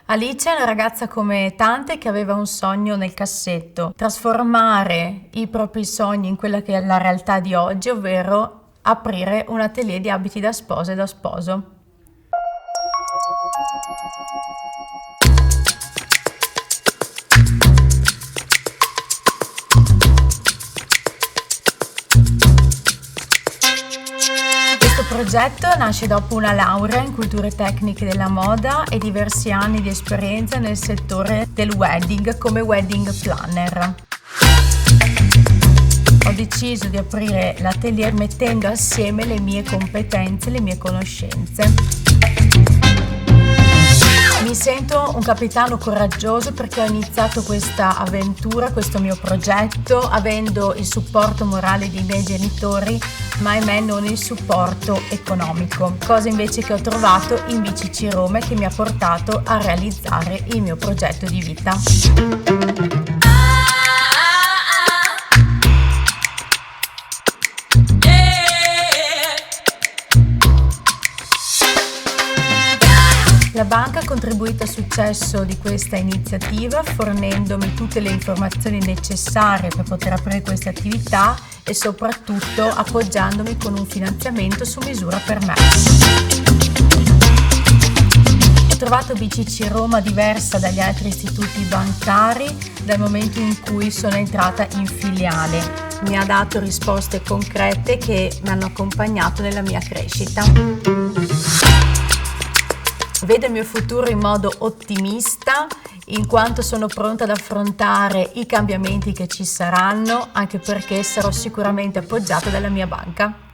Alice è una ragazza come tante che aveva un sogno nel cassetto, trasformare i propri sogni in quella che è la realtà di oggi, ovvero aprire un atelier di abiti da sposa e da sposo. Questo progetto nasce dopo una laurea in culture tecniche della moda e diversi anni di esperienza nel settore del wedding come wedding planner. Ho deciso di aprire l'atelier mettendo assieme le mie competenze, le mie conoscenze. Mi sento un capitano coraggioso perché ho iniziato questa avventura, questo mio progetto, avendo il supporto morale dei miei genitori, ma ahimè non il supporto economico, cosa invece che ho trovato in BCC Roma e che mi ha portato a realizzare il mio progetto di vita. La banca ha contribuito al successo di questa iniziativa fornendomi tutte le informazioni necessarie per poter aprire questa attività e soprattutto appoggiandomi con un finanziamento su misura per me. Ho trovato BCC Roma diversa dagli altri istituti bancari dal momento in cui sono entrata in filiale. Mi ha dato risposte concrete che mi hanno accompagnato nella mia crescita. Vedo il mio futuro in modo ottimista, in quanto sono pronta ad affrontare i cambiamenti che ci saranno, anche perché sarò sicuramente appoggiata dalla mia banca.